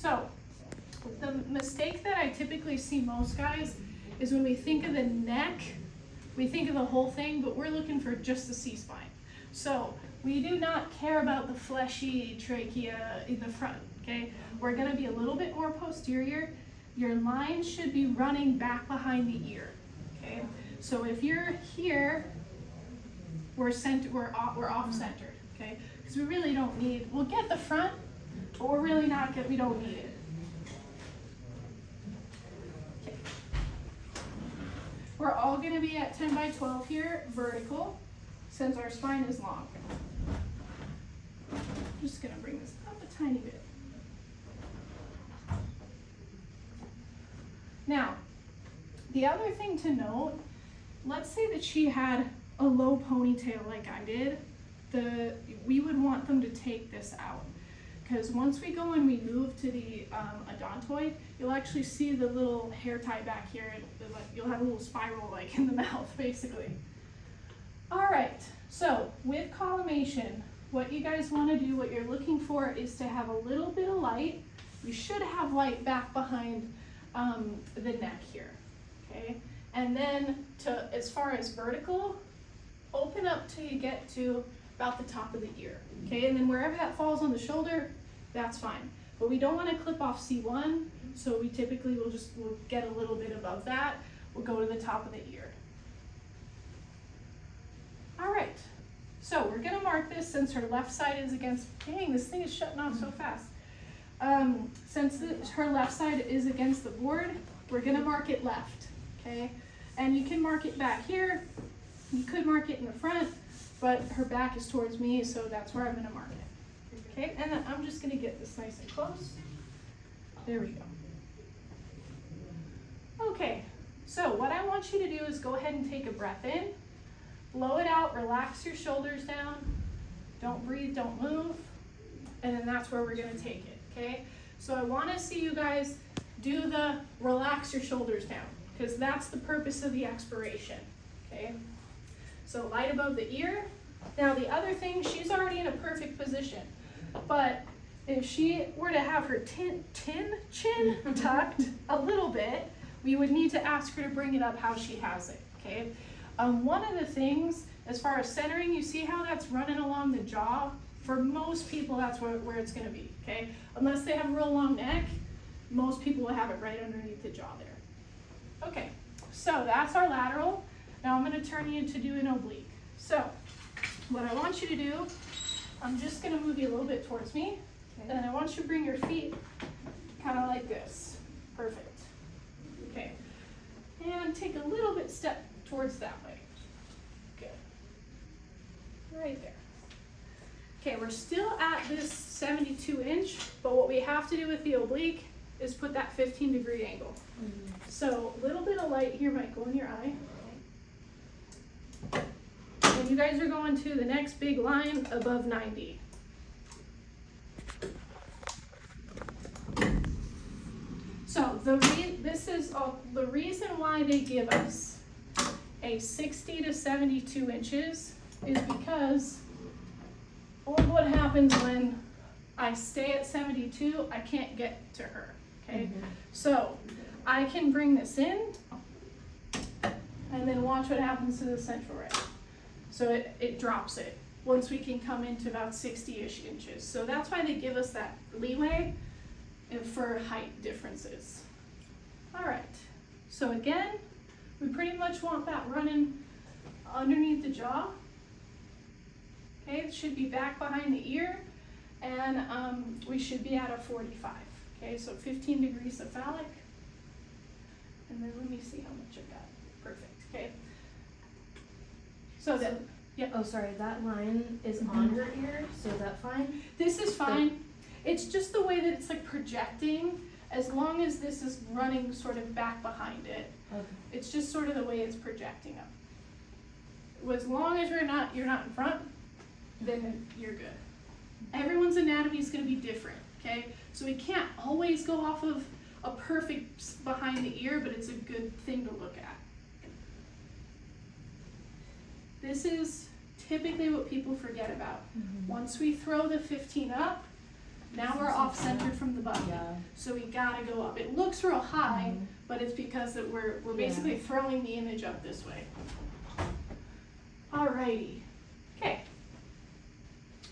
So the mistake that I typically see most guys is when we think of the neck, we think of the whole thing, but we're looking for just the C-spine. So we do not care about the fleshy trachea in the front, okay? We're gonna be a little bit more posterior. Your line should be running back behind the ear, okay? So if you're here, we're off-centered, okay? Because we really don't need, we'll get the front, but we're really not we don't need it. Okay. We're all gonna be at 10 by 12 here, vertical, since our spine is long. I'm just gonna bring this up a tiny bit. Now, the other thing to note, let's say that she had a low ponytail like I did, we would want them to take this out. Because once we go and we move to the odontoid, you'll actually see the little hair tie back here, and you'll have a little spiral like in the mouth, basically. All right, so with collimation, what you guys want to do, what you're looking for is to have a little bit of light. You should have light back behind the neck here, okay? And then as far as vertical, open up till you get to about the top of the ear, okay? And then wherever that falls on the shoulder, that's fine. But we don't want to clip off C1, so we typically we'll get a little bit above that. We'll go to the top of the ear. All right, so we're gonna mark this since her left side is against, dang, this thing is shutting off so fast. Since her left side is against the board, we're gonna mark it left, okay? And you can mark it back here. You could mark it in the front, but her back is towards me, so that's where I'm gonna mark it. Okay, and then I'm just gonna get this nice and close. There we go. Okay, so what I want you to do is go ahead and take a breath in, blow it out, relax your shoulders down, don't breathe, don't move, and then that's where we're gonna take it, okay? So I wanna see you guys do the relax your shoulders down, because that's the purpose of the expiration, okay? So light above the ear. Now the other thing, she's already in a perfect position, but if she were to have her chin tucked a little bit, we would need to ask her to bring it up how she has it, okay? One of the things, as far as centering, you see how that's running along the jaw? For most people, that's where it's gonna be, okay? Unless they have a real long neck, most people will have it right underneath the jaw there. Okay, so that's our lateral. Now I'm gonna turn you to do an oblique. So, what I want you to do, I'm just gonna move you a little bit towards me, and then I want you to bring your feet kind of like this. Perfect. Okay, and take a little bit step towards that way. Good. Right there. Okay, we're still at this 72 inch, but what we have to do with the oblique is put that 15-degree angle. So a little bit of light here might go in your eye. And you guys are going to the next big line above 90. So this is the reason why they give us a 60 to 72 inches is because what happens when I stay at 72, I can't get to her, okay? So I can bring this in and then watch what happens to the central ray. So it drops it once we can come into about 60-ish inches. So that's why they give us that leeway for height differences. All right, so again, we pretty much want that running underneath the jaw. Okay, it should be back behind the ear, and we should be at a 45. Okay, so 15 degrees cephalic, and then let me see how much I got. Perfect. Okay. So then, yeah. Oh, sorry, that line is on her ear, so is that fine? This is fine. It's just the way that it's like projecting, as long as this is running sort of back behind it. Okay. It's just sort of the way it's projecting up. As long as you're not in front, then you're good. Everyone's anatomy is going to be different, okay? So we can't always go off of a perfect behind the ear, but it's a good thing to look at. This is typically what people forget about. Once we throw the 15 up, now we're off off-centered from the body. Yeah. So we gotta go up. It looks real high, but it's because that we're basically throwing the image up this way. Alrighty, okay.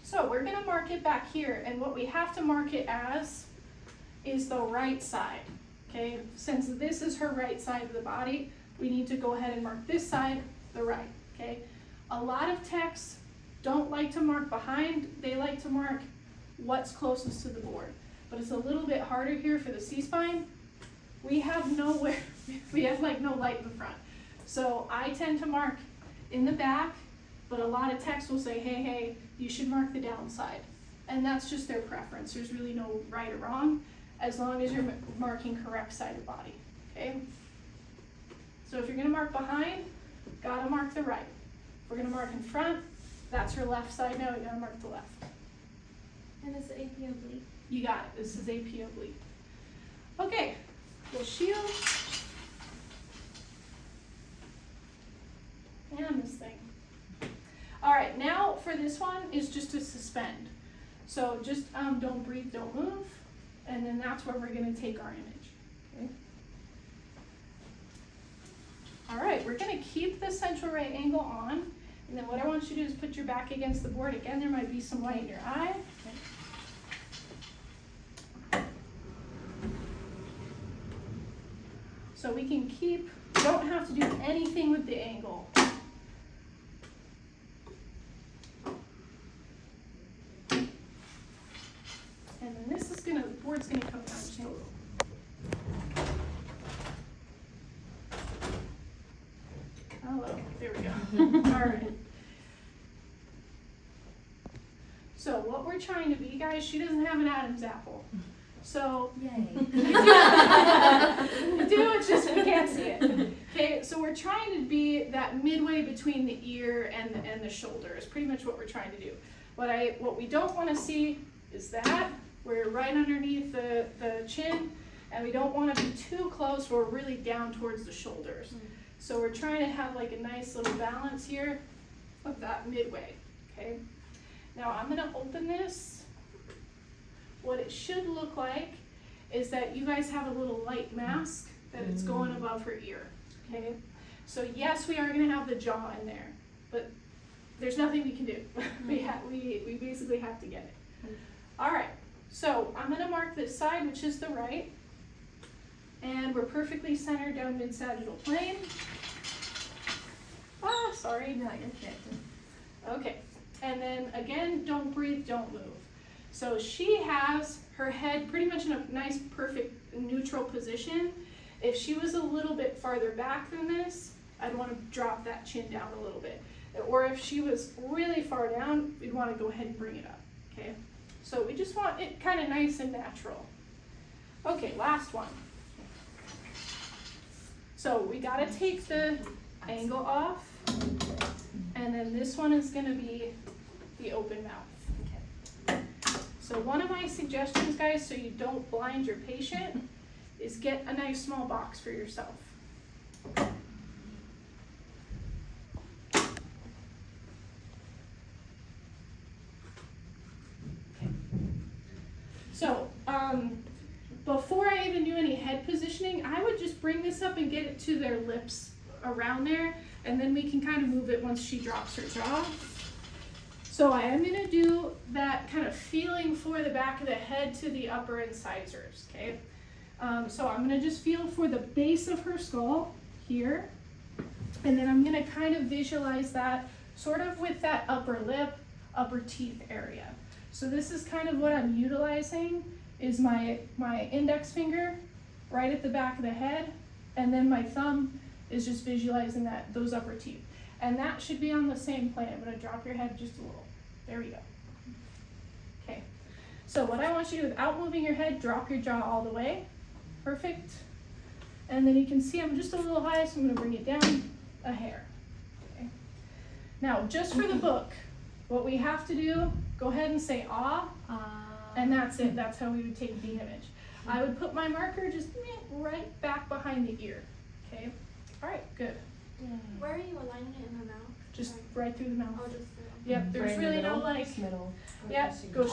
So we're gonna mark it back here, and what we have to mark it as is the right side, okay? Since this is her right side of the body, we need to go ahead and mark this side the right, okay? A lot of techs don't like to mark behind, they like to mark what's closest to the board. But it's a little bit harder here for the C-spine. We have nowhere, we have like no light in the front. So I tend to mark in the back, but a lot of techs will say, hey, you should mark the downside. And that's just their preference. There's really no right or wrong, as long as you're marking correct side of body, okay? So if you're gonna mark behind, gotta mark the right. If we're gonna mark in front, that's her left side now, we gotta mark the left. And is it AP oblique? You got it, this is AP oblique. Okay, we'll shield. And this thing. All right, now for this one is just to suspend. So just don't breathe, don't move, and then that's where we're gonna take our image, okay? All right, we're gonna keep the central right angle on, and then what I want you to do is put your back against the board. Again, there might be some light in your eye. So we can keep, you don't have to do anything with the angle. And then this is gonna, the board's gonna come down just a little. Hello, there we go. All right. So what we're trying to be, guys, she doesn't have an Adam's apple. So, Yay. we do, it's just we can't see it. Okay, so we're trying to be that midway between the ear and the shoulder is pretty much what we're trying to do. What we don't want to see is that we're right underneath the chin, and we don't want to be too close where we're really down towards the shoulders. So we're trying to have like a nice little balance here of that midway, okay? Now I'm gonna open this. What it should look like is that you guys have a little light mask that it's going above her ear, okay? So yes, we are gonna have the jaw in there, but there's nothing we can do. We basically have to get it. All right, so I'm gonna mark this side, which is the right, and we're perfectly centered down mid-sagittal plane. Ah, sorry. No, you're connected. Okay, and then again, don't breathe, don't move. So she has her head pretty much in a nice, perfect, neutral position. If she was a little bit farther back than this, I'd want to drop that chin down a little bit. Or if she was really far down, we'd want to go ahead and bring it up, okay? So we just want it kind of nice and natural. Okay, last one. So we got to take the angle off, and then this one is going to be the open mouth. So one of my suggestions, guys, so you don't blind your patient, is get a nice small box for yourself. Okay. So before I even do any head positioning, I would just bring this up and get it to their lips around there, and then we can kind of move it once she drops her jaw. So I am gonna do that kind of feeling for the back of the head to the upper incisors, okay? So I'm gonna just feel for the base of her skull here, and then I'm gonna kind of visualize that sort of with that upper lip, upper teeth area. So this is kind of what I'm utilizing, is my index finger right at the back of the head, and then my thumb is just visualizing those upper teeth. And that should be on the same plane. I'm gonna drop your head just a little. There we go. Okay, so what I want you to do, without moving your head, drop your jaw all the way. Perfect. And then you can see I'm just a little high, so I'm gonna bring it down a hair. Okay. Now, just for the book, what we have to do, go ahead and say ah, and that's it. That's how we would take the image. I would put my marker just right back behind the ear. Okay, all right, good. Where are you aligning it in her mouth? Just right through the mouth. Oh, just Yep, there's really no like, middle. yep, go